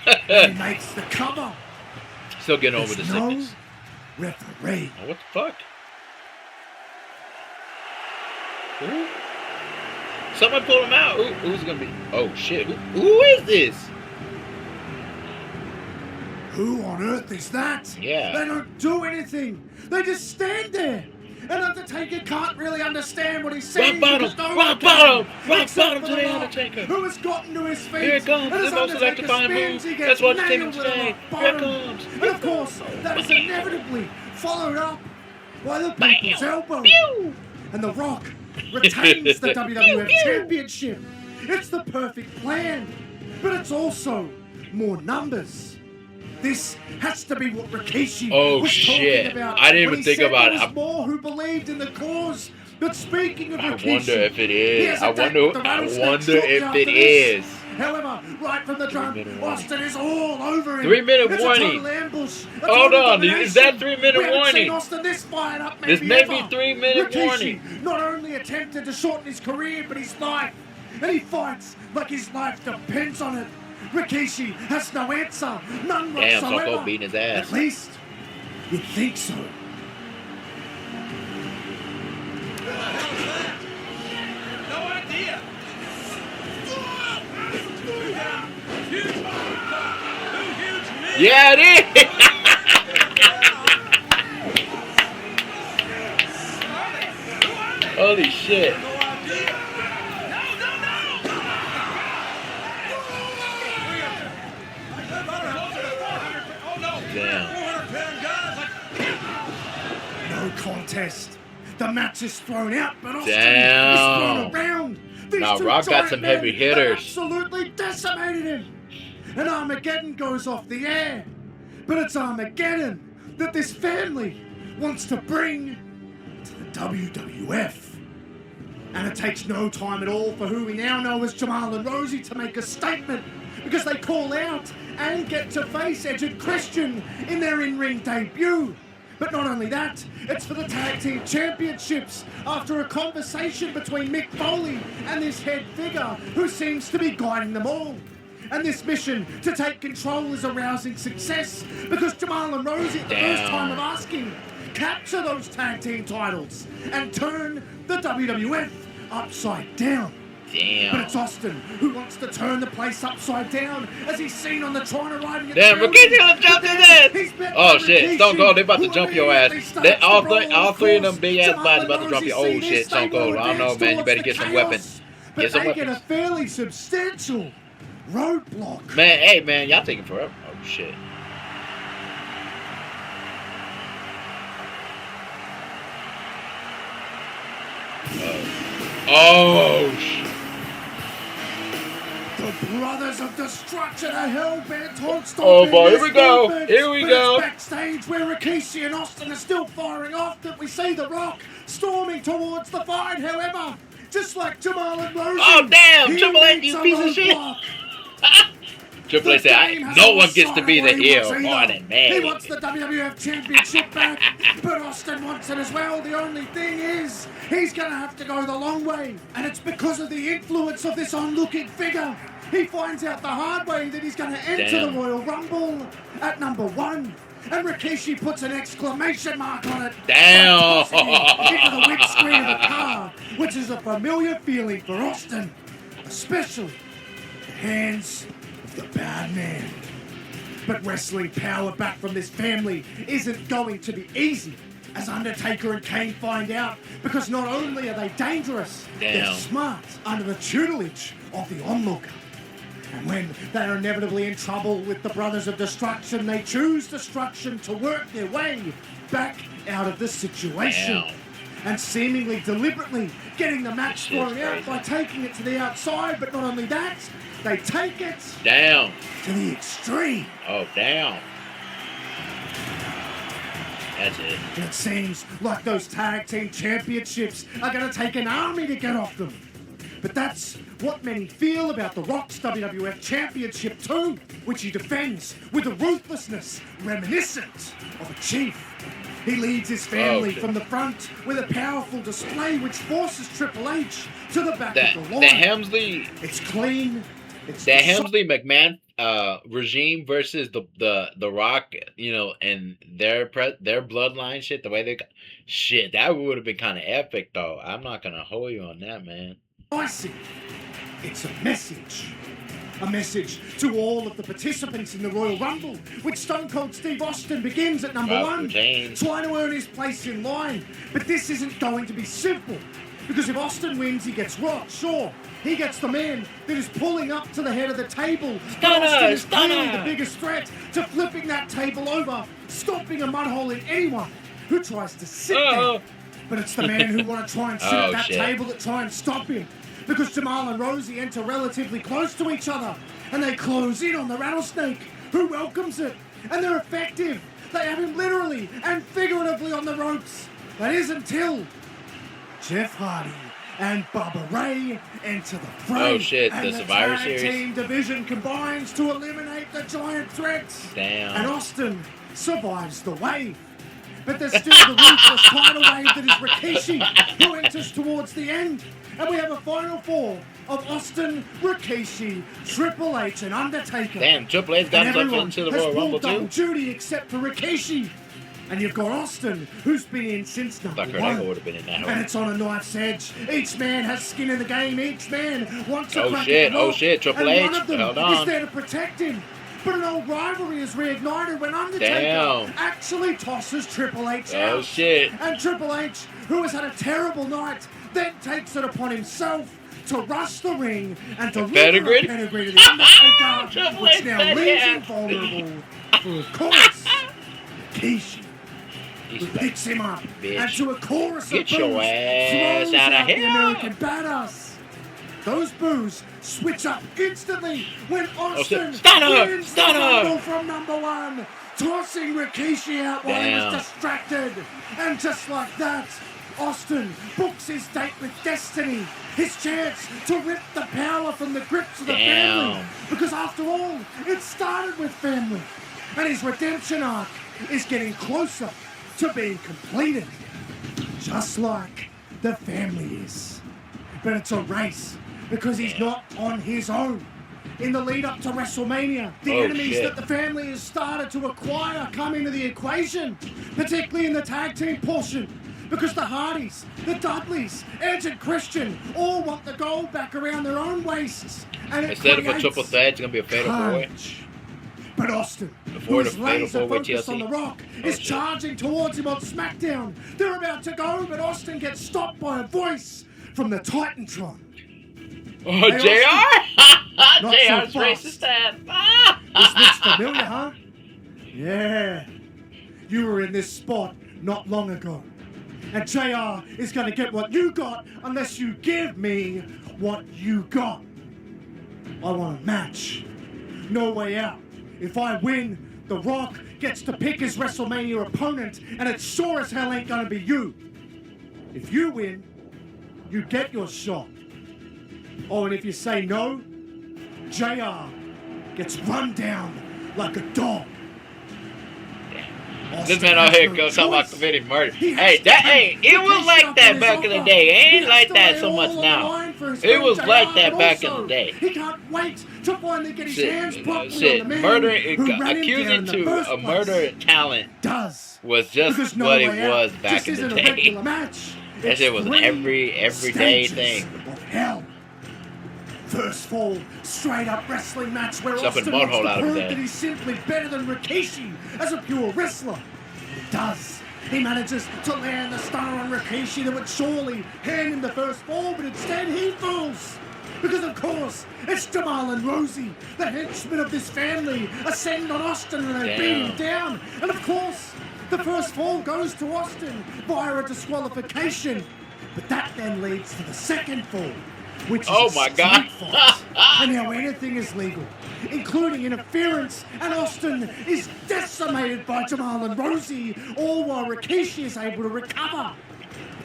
[SPEAKER 3] ride. He makes the cover.
[SPEAKER 1] Still getting over the
[SPEAKER 3] There's no
[SPEAKER 1] sickness.
[SPEAKER 3] referee.
[SPEAKER 1] Oh, what the fuck? Who? Someone pull him out. Who's gonna be? Oh shit! Who is this?
[SPEAKER 3] Who on earth is that?
[SPEAKER 1] Yeah.
[SPEAKER 3] They don't do anything. They just stand there. And Undertaker can't really understand what he's saying.
[SPEAKER 1] Rock
[SPEAKER 3] because
[SPEAKER 1] bottom,
[SPEAKER 3] no
[SPEAKER 1] rock
[SPEAKER 3] one can,
[SPEAKER 1] bottom, rock
[SPEAKER 3] except
[SPEAKER 1] bottom
[SPEAKER 3] for
[SPEAKER 1] to
[SPEAKER 3] The
[SPEAKER 1] the
[SPEAKER 3] Rock,
[SPEAKER 1] Undertaker.
[SPEAKER 3] who has gotten to his feet.
[SPEAKER 1] Here it comes.
[SPEAKER 3] And as
[SPEAKER 1] The most
[SPEAKER 3] Undertaker
[SPEAKER 1] electrifying
[SPEAKER 3] spins,
[SPEAKER 1] move.
[SPEAKER 3] he gets
[SPEAKER 1] That's what
[SPEAKER 3] nailed
[SPEAKER 1] Stevens
[SPEAKER 3] with a
[SPEAKER 1] say.
[SPEAKER 3] rock
[SPEAKER 1] Here it
[SPEAKER 3] bottom.
[SPEAKER 1] comes.
[SPEAKER 3] And of course, that is inevitably followed up by the
[SPEAKER 1] Bam.
[SPEAKER 3] people's elbow.
[SPEAKER 1] Pew!
[SPEAKER 3] And The Rock retains the WWF Championship. It's the perfect plan, but it's also more numbers. This has to be what Rikishi
[SPEAKER 1] Oh,
[SPEAKER 3] was
[SPEAKER 1] shit.
[SPEAKER 3] talking about.
[SPEAKER 1] I didn't
[SPEAKER 3] when
[SPEAKER 1] even
[SPEAKER 3] he
[SPEAKER 1] think
[SPEAKER 3] said
[SPEAKER 1] about
[SPEAKER 3] there
[SPEAKER 1] it.
[SPEAKER 3] was more who believed in the cause. But speaking of
[SPEAKER 1] I
[SPEAKER 3] Rikishi,
[SPEAKER 1] wonder if it
[SPEAKER 3] he
[SPEAKER 1] is.
[SPEAKER 3] has a date with the rattlesnake shortly
[SPEAKER 1] if
[SPEAKER 3] after
[SPEAKER 1] it
[SPEAKER 3] this.
[SPEAKER 1] is.
[SPEAKER 3] However, right from the jump,
[SPEAKER 1] 3-minute warning.
[SPEAKER 3] Austin is all over him.
[SPEAKER 1] 3-minute
[SPEAKER 3] It's
[SPEAKER 1] warning.
[SPEAKER 3] A total ambush. A
[SPEAKER 1] Hold
[SPEAKER 3] total
[SPEAKER 1] on, is that
[SPEAKER 3] domination.
[SPEAKER 1] 3-minute
[SPEAKER 3] We haven't
[SPEAKER 1] warning?
[SPEAKER 3] seen Austin this fired up
[SPEAKER 1] This
[SPEAKER 3] maybe
[SPEAKER 1] may be
[SPEAKER 3] ever.
[SPEAKER 1] 3-minute
[SPEAKER 3] Rikishi
[SPEAKER 1] warning.
[SPEAKER 3] not only attempted to shorten his career, but his life. And he fights like his life depends on it. Rikishi has no answer, none
[SPEAKER 1] Damn,
[SPEAKER 3] whatsoever.
[SPEAKER 1] Soko beating his ass.
[SPEAKER 3] At least, you think so.
[SPEAKER 4] No idea.
[SPEAKER 1] Yeah, it is. Holy shit. Damn.
[SPEAKER 3] No contest. The match is thrown out, but Austin
[SPEAKER 1] Damn.
[SPEAKER 3] is thrown around. These
[SPEAKER 1] Now,
[SPEAKER 3] two
[SPEAKER 1] Rock got
[SPEAKER 3] giant
[SPEAKER 1] some
[SPEAKER 3] men
[SPEAKER 1] heavy
[SPEAKER 3] have
[SPEAKER 1] hitters.
[SPEAKER 3] absolutely decimated him. And Armageddon goes off the air. But it's Armageddon that this family wants to bring to the WWF. And it takes no time at all for who we now know as Jamal and Rosey to make a statement, because they call out and get to face Edge and Christian in their in-ring debut. But not only that, it's for the Tag Team Championships after a conversation between Mick Foley and this head figure who seems to be guiding them all. And this mission to take control is a rousing success because Jamal and Rosey, at the first time of asking, capture those tag team titles and turn the WWF upside down. But it's Austin who wants to turn the place upside down as he's seen on the Triner riding at
[SPEAKER 1] Damn,
[SPEAKER 3] the building.
[SPEAKER 1] Rikishi's gonna jump his ass. Oh shit, Stone Cold, they about to jump your ass. All three of them big ass bodies about to drop your old shit, Stone Cold. I don't know, man. You better get some weapons. Get some
[SPEAKER 3] But they get a
[SPEAKER 1] weapons.
[SPEAKER 3] fairly substantial roadblock.
[SPEAKER 1] Man, hey man, y'all taking forever. Oh shit. Oh shit.
[SPEAKER 3] The Brothers of Destruction are hell-bent on stopping
[SPEAKER 1] Oh boy, here
[SPEAKER 3] this
[SPEAKER 1] we go.
[SPEAKER 3] movement.
[SPEAKER 1] Here we
[SPEAKER 3] But
[SPEAKER 1] go.
[SPEAKER 3] It's backstage where Rikishi and Austin are still firing off that we see The Rock storming towards the fight. However, just like Jamal and Rosey,
[SPEAKER 1] Oh damn,
[SPEAKER 3] he
[SPEAKER 1] Triple H,
[SPEAKER 3] needs
[SPEAKER 1] you
[SPEAKER 3] a
[SPEAKER 1] piece of shit.
[SPEAKER 3] roadblock.
[SPEAKER 1] Triple H said, no one gets to be the heel more than me.
[SPEAKER 3] He wants the WWF Championship back, but Austin wants it as well. The only thing is, he's going to have to go the long way, and it's because of the influence of this onlooking figure. He finds out the hard way that he's going to enter the Royal Rumble at number 1. And Rikishi puts an exclamation mark on it.
[SPEAKER 1] Damn.
[SPEAKER 3] Into the windscreen of the car, which is a familiar feeling for Austin, especially the hands of the bad man. But wrestling power back from this family isn't going to be easy, as Undertaker and Kane find out, because not only are they dangerous, they're smart under the tutelage of the onlooker. And when they are inevitably in trouble with the Brothers of Destruction, they choose destruction to work their way back out of the situation.
[SPEAKER 1] Damn.
[SPEAKER 3] And seemingly deliberately getting the match thrown out by taking it to the outside, but not only that, they take it
[SPEAKER 1] Down.
[SPEAKER 3] to the extreme.
[SPEAKER 1] Oh, down. That's it.
[SPEAKER 3] And it seems like those tag team championships are going to take an army to get off them. But that's what many feel about The Rock's WWF Championship too, which he defends with a ruthlessness reminiscent of a chief. He leads his family from the front with a powerful display which forces Triple H to the back of the line.
[SPEAKER 1] The Hemsley,
[SPEAKER 3] It's clean. It's
[SPEAKER 1] the Hemsley McMahon regime versus the Rock, you know, and their bloodline shit. The way they got shit, that would have been kind of epic though. I'm not gonna hold you on that, man.
[SPEAKER 3] spicy. It's a message. A message to all of the participants in the Royal Rumble, which Stone Cold Steve Austin begins at number 1, trying to earn his place in line. But this isn't going to be simple, because if Austin wins, he gets Rock, sure. He gets the man that is pulling up to the head of the table. Austin is clearly the biggest threat to flipping that table over, stopping a mud hole in anyone who tries to sit there. But it's the man who want to try and sit at that table that try and stop him. Because Jamal and Rosey enter relatively close to each other, and they close in on the rattlesnake, who welcomes it, and they're effective. They have him literally and figuratively on the ropes. That is until Jeff Hardy and Bubba Ray enter the fray.
[SPEAKER 1] Oh shit,
[SPEAKER 3] and
[SPEAKER 1] the Survivor Series
[SPEAKER 3] team division combines to eliminate the giant threats.
[SPEAKER 1] Damn.
[SPEAKER 3] And Austin survives the wave. But there's still the ruthless tidal wave that is Rikishi, who enters towards the end. And we have a final four of Austin, Rikishi, Triple H, and Undertaker.
[SPEAKER 1] Damn, Triple H got himself into the Royal Rumble
[SPEAKER 3] double
[SPEAKER 1] too.
[SPEAKER 3] duty except for Rikishi. And you've got Austin, who's been in since number
[SPEAKER 1] Dr.
[SPEAKER 3] 1.
[SPEAKER 1] Angle would have been in that
[SPEAKER 3] And
[SPEAKER 1] one.
[SPEAKER 3] it's on a knife's edge. Each man has skin in the game. Each man wants a
[SPEAKER 1] Oh
[SPEAKER 3] crack
[SPEAKER 1] shit,
[SPEAKER 3] at the
[SPEAKER 1] oh
[SPEAKER 3] rock.
[SPEAKER 1] shit, Triple
[SPEAKER 3] And
[SPEAKER 1] H,
[SPEAKER 3] one of them
[SPEAKER 1] hold
[SPEAKER 3] is
[SPEAKER 1] on.
[SPEAKER 3] there to protect him. But an old rivalry is reignited when Undertaker actually tosses Triple H out.
[SPEAKER 1] Oh shit.
[SPEAKER 3] And Triple H, who has had a terrible night, then takes it upon himself to rush the ring and to deliver a pedigree to the Undertaker, which now leaves him vulnerable. Of course, Rikishi, who picks him up, and to a chorus of boos,
[SPEAKER 1] your ass
[SPEAKER 3] throws
[SPEAKER 1] out of
[SPEAKER 3] out the
[SPEAKER 1] here.
[SPEAKER 3] American Badass. Those boos switch up instantly when Austin wins the Rumble from number 1, tossing Rikishi out while he was distracted. And just like that, Austin books his date with destiny, his chance to rip the power from the grips of the family. Because after all, it started with family. And his redemption arc is getting closer to being completed. Just like the family is. But it's a race, because he's not on his own. In the lead up to WrestleMania, the enemies that the family has started to acquire come into the equation, particularly in the tag team portion. because the Hardys, the Dudleys, Edge and Christian all want the gold back around their own waists. And
[SPEAKER 1] instead of a triple threat, it's gonna be a fatal four-way.
[SPEAKER 3] But Austin,
[SPEAKER 1] Before
[SPEAKER 3] who is
[SPEAKER 1] the fatal
[SPEAKER 3] laser
[SPEAKER 1] four-way
[SPEAKER 3] focused on
[SPEAKER 1] TLC.
[SPEAKER 3] The Rock, is charging towards him on SmackDown. They're about to go, but Austin gets stopped by a voice from the Titantron.
[SPEAKER 1] Oh,
[SPEAKER 3] Hey,
[SPEAKER 1] JR!
[SPEAKER 3] Not
[SPEAKER 1] JR's
[SPEAKER 3] so fast.
[SPEAKER 1] racist ass.
[SPEAKER 3] This looks familiar, huh? Yeah. You were in this spot not long ago. And JR is going to get what you got unless you give me what you got. I want a match. No way out. If I win, The Rock gets to pick his WrestleMania opponent, and it sure as hell ain't going to be you. If you win, you get your shot. Oh, and if you say no, JR gets run down like a dog.
[SPEAKER 1] This man out here goes talking about committing murder. Hey, it was like that back in the day. It ain't like that so much now. It was like that back in the day.
[SPEAKER 3] He can't wait to finally get his hands properly on the man
[SPEAKER 1] murder,
[SPEAKER 3] who ran him down in the
[SPEAKER 1] accusing
[SPEAKER 3] first
[SPEAKER 1] to a
[SPEAKER 3] place.
[SPEAKER 1] murder talent was just
[SPEAKER 3] Because no
[SPEAKER 1] what
[SPEAKER 3] way
[SPEAKER 1] it
[SPEAKER 3] out
[SPEAKER 1] was back
[SPEAKER 3] just
[SPEAKER 1] in the
[SPEAKER 3] isn't a
[SPEAKER 1] day.
[SPEAKER 3] regular match.
[SPEAKER 1] That
[SPEAKER 3] It's
[SPEAKER 1] shit was an
[SPEAKER 3] three
[SPEAKER 1] everyday
[SPEAKER 3] stages
[SPEAKER 1] thing.
[SPEAKER 3] of hell. First fall, straight up wrestling match where
[SPEAKER 1] Jumping
[SPEAKER 3] Austin
[SPEAKER 1] mud
[SPEAKER 3] wants
[SPEAKER 1] hole
[SPEAKER 3] to
[SPEAKER 1] out of
[SPEAKER 3] prove
[SPEAKER 1] bed.
[SPEAKER 3] that he's simply better than Rikishi as a pure wrestler. He does. He manages to land the stunner on Rikishi that would surely hand him the first fall, but instead he falls. Because of course, it's Jamal and Rosey, the henchmen of this family, ascend on Austin and they beat him down. And of course, the first fall goes to Austin via a disqualification. But that then leads to the second fall, which is
[SPEAKER 1] Oh
[SPEAKER 3] a
[SPEAKER 1] my
[SPEAKER 3] street
[SPEAKER 1] God.
[SPEAKER 3] fight. And now anything is legal, including interference, and Austin is decimated by Jamal and Rosey, all while Rikishi is able to recover.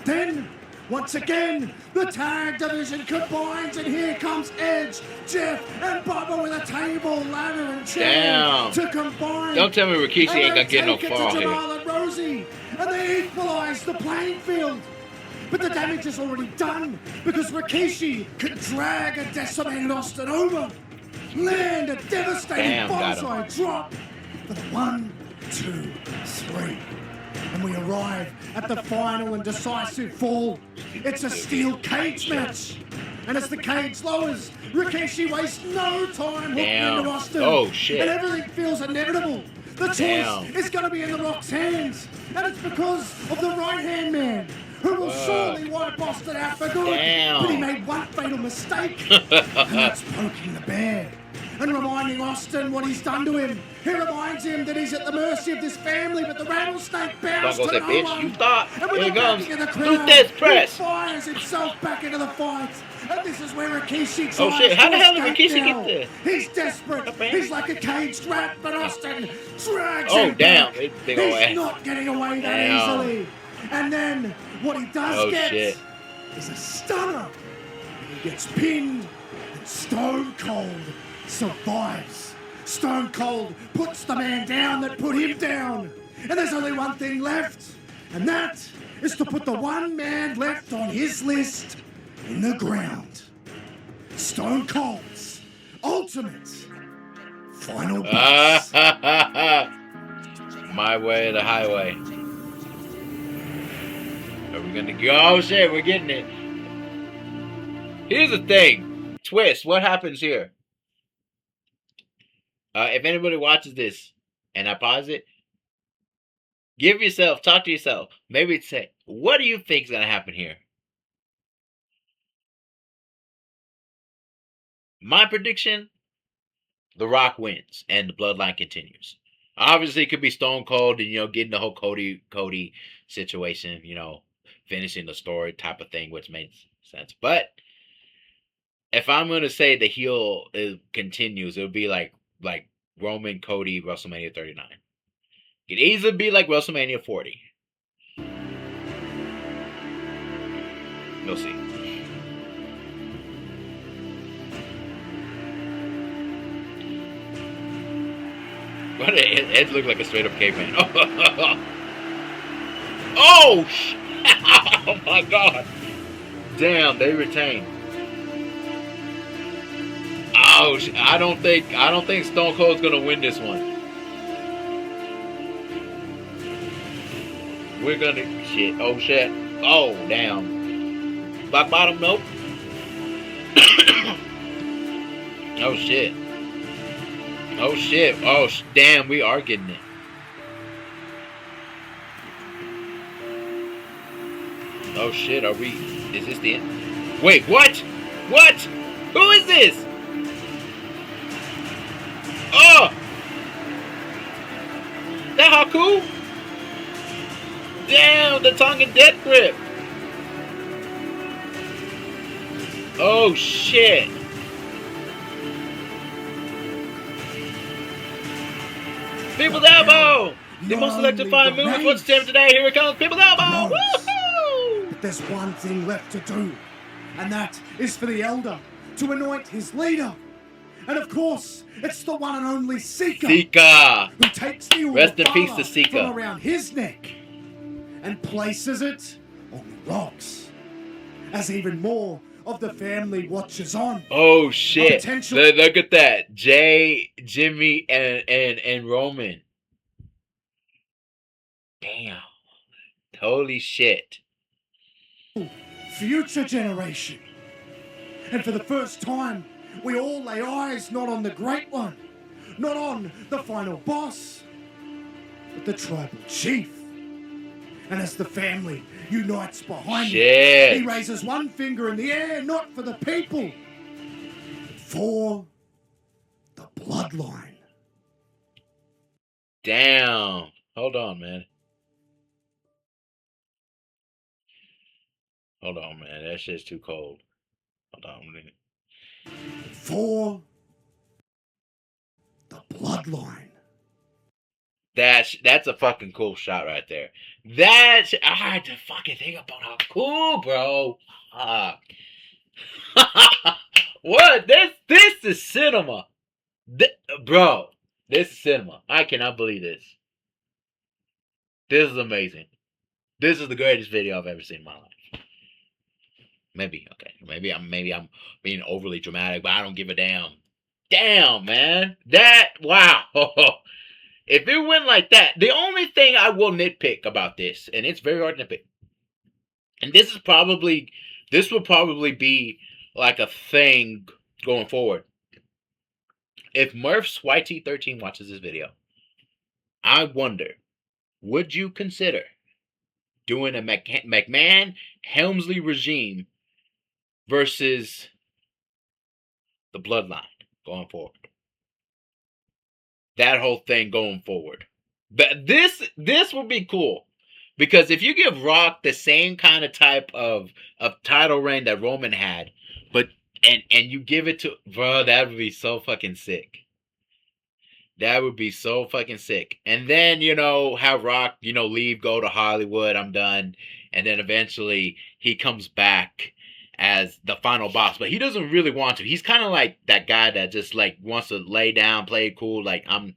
[SPEAKER 3] Then, once again, the tag division combines, and here comes Edge, Jeff, and Bubba with a table, ladder, and chair
[SPEAKER 1] Damn.
[SPEAKER 3] to combine.
[SPEAKER 1] Don't tell me Rikishi ain't gonna get no
[SPEAKER 3] And they take it
[SPEAKER 1] fall
[SPEAKER 3] to
[SPEAKER 1] here.
[SPEAKER 3] Jamal and Rosey, and they equalize the playing field. But the damage is already done because Rikishi can drag a decimated Austin over, land a devastating
[SPEAKER 1] Got him.
[SPEAKER 3] bonsai drop for the 1, 2, 3. And we arrive at the final and decisive fall. It's a steel cage match. And as the cage lowers, Rikishi wastes no time hooking into Austin.
[SPEAKER 1] Oh, shit.
[SPEAKER 3] And everything feels inevitable. The choice is going to be in The Rock's hands. And it's because of the right-hand man, who will surely wipe Austin out for good.
[SPEAKER 1] Damn.
[SPEAKER 3] But he made one fatal mistake, and that's poking the bear and reminding Austin what he's done to him. He reminds him that he's at the mercy of this family, but the rattlesnake bows
[SPEAKER 1] Don't
[SPEAKER 3] to
[SPEAKER 1] go
[SPEAKER 3] no
[SPEAKER 1] say, bitch,
[SPEAKER 3] one.
[SPEAKER 1] you thought.
[SPEAKER 3] And with
[SPEAKER 1] Here
[SPEAKER 3] the
[SPEAKER 1] comes
[SPEAKER 3] backing of the crowd,
[SPEAKER 1] Luthez Press.
[SPEAKER 3] he fires himself back into the fight. And this is where Rikishi tries
[SPEAKER 1] Oh, shit. How the
[SPEAKER 3] to
[SPEAKER 1] hell did
[SPEAKER 3] escape
[SPEAKER 1] Rikishi
[SPEAKER 3] now.
[SPEAKER 1] get there?
[SPEAKER 3] He's desperate. He's like a caged rat, but Austin drags
[SPEAKER 1] Oh,
[SPEAKER 3] him
[SPEAKER 1] damn.
[SPEAKER 3] back.
[SPEAKER 1] Big ol' ass.
[SPEAKER 3] He's not getting away that
[SPEAKER 1] Damn.
[SPEAKER 3] easily. And then what he does
[SPEAKER 1] Oh,
[SPEAKER 3] get
[SPEAKER 1] shit.
[SPEAKER 3] is a stunner. And he gets pinned, and Stone Cold survives. Stone Cold puts the man down that put him down. And there's only one thing left, and that is to put the one man left on his list in the ground. Stone Cold's ultimate final boss.
[SPEAKER 1] My way or the highway. Are we gonna go? Oh shit, we're getting it. Here's the thing. Twist, what happens here? If anybody watches this and I pause it, talk to yourself. Maybe say, what do you think is gonna happen here? My prediction, The Rock wins and the Bloodline continues. Obviously, it could be Stone Cold and, getting the whole Cody situation, finishing the story type of thing, which makes sense. But if I'm going to say the heel continues, it would be like Roman Cody WrestleMania 39. It could easily be like WrestleMania 40. We'll see. What Ed looked like a straight up caveman. Oh, oh my God! Damn, they retain. Oh, I don't think Stone Cold's gonna win this one. We're gonna shit. Oh shit. Oh damn. Black bottom. Nope. Oh shit. Oh shit. Oh damn. We are getting it. Oh shit. Are we? Is this the end? Wait. What? What? Who is this? Oh. That haku? Damn. The tongue and death grip. Oh shit. People's elbow! The most electrifying move is what's Tim today. Here it comes. People's elbow! Woohoo!
[SPEAKER 3] But there's one thing left to do, and that is for the elder to anoint his leader. And of course, it's the one and only Sika.
[SPEAKER 1] Sika!
[SPEAKER 3] Who takes the
[SPEAKER 1] Rest in peace to Sika.
[SPEAKER 3] from around his neck and places it on the rocks. As even more of the family watches on.
[SPEAKER 1] Oh shit! Look at that, Jay, Jimmy, and Roman. Damn! Holy shit!
[SPEAKER 3] Future generation, and for the first time, we all lay eyes not on the Great One, not on the final boss, but the tribal chief. And as the family unites behind him, he raises one finger in the air, not for the people, but for the bloodline.
[SPEAKER 1] Damn. Hold on, man. Hold on, man. That shit's too cold. Hold on a minute.
[SPEAKER 3] For the bloodline.
[SPEAKER 1] That's a fucking cool shot right there. I had to fucking think about how cool, bro. What? This is cinema. Bro, this is cinema. I cannot believe this. This is amazing. This is the greatest video I've ever seen in my life. Maybe, okay. Maybe I'm being overly dramatic, but I don't give a damn. Damn, man. Wow. If it went like that, the only thing I will nitpick about this, and it's very hard to nitpick, and this will probably be like a thing going forward. If Murph's YT13 watches this video, I wonder, would you consider doing a McMahon-Helmsley regime versus the Bloodline going forward? That whole thing going forward. But this would be cool. Because if you give Rock the same kind of type of title reign that Roman had, but and you give it to, bro, that would be so fucking sick. That would be so fucking sick. And then, have Rock, leave, go to Hollywood, I'm done. And then eventually he comes back as the final boss, but he doesn't really want to. He's kind of like that guy that just wants to lay down, play it cool. Like, I'm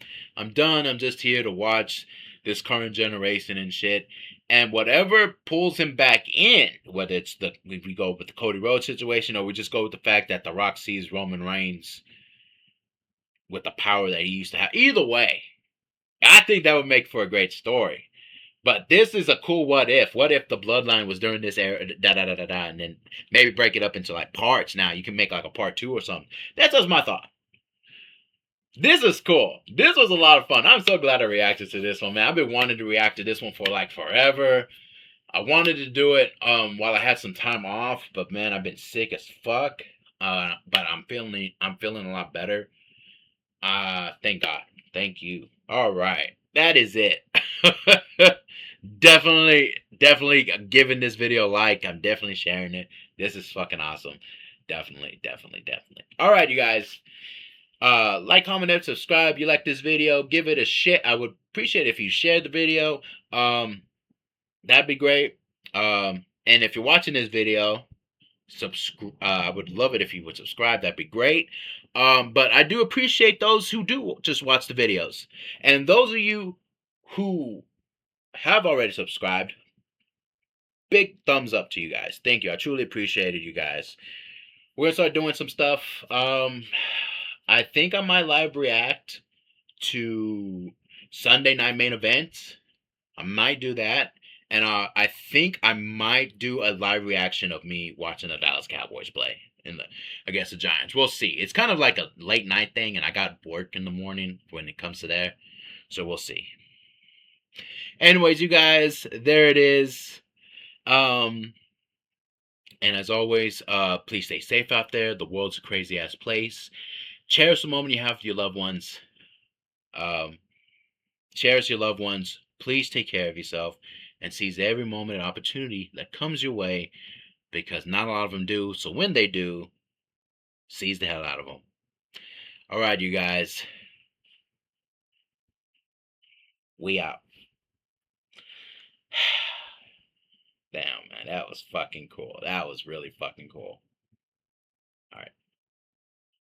[SPEAKER 1] done. I'm just here to watch this current generation and shit. And whatever pulls him back in, whether it's we go with the Cody Rhodes situation, or we just go with the fact that The Rock sees Roman Reigns with the power that he used to have. Either way, I think that would make for a great story. But this is a cool what if. What if the Bloodline was during this era, and then maybe break it up into parts. Now you can make a part 2 or something. That's just my thought. This is cool. This was a lot of fun. I'm so glad I reacted to this one, man. I've been wanting to react to this one for forever. I wanted to do it while I had some time off, but man, I've been sick as fuck. But I'm feeling a lot better. Thank God. Thank you. All right. That is it. Definitely giving this video a like. I'm definitely sharing it. This is fucking awesome. Definitely. All right, you guys. Like, comment, and subscribe. You like this video, give it a shit. I would appreciate it if you shared the video. That'd be great. And if you're watching this video, I would love it if you would subscribe. That'd be great. But I do appreciate those who do just watch the videos. And those of you who have already subscribed, big thumbs up to you guys. Thank you. I truly appreciate it, you guys. We're going to start doing some stuff. I think I might live react to Sunday Night Main Event. I might do that. And I think I might do a live reaction of me watching the Dallas Cowboys play against the Giants. We'll see. It's kind of like a late night thing, and I got work in the morning when it comes to there, so we'll see. Anyways, you guys, there it is. And as always, please stay safe out there. The world's a crazy ass place. Cherish the moment you have with your loved ones. Cherish your loved ones. Please take care of yourself and seize every moment and opportunity that comes your way, because not a lot of them do. So when they do, seize the hell out of them. All right, you guys. We out. Damn, man, that was fucking cool. That was really fucking cool. All right.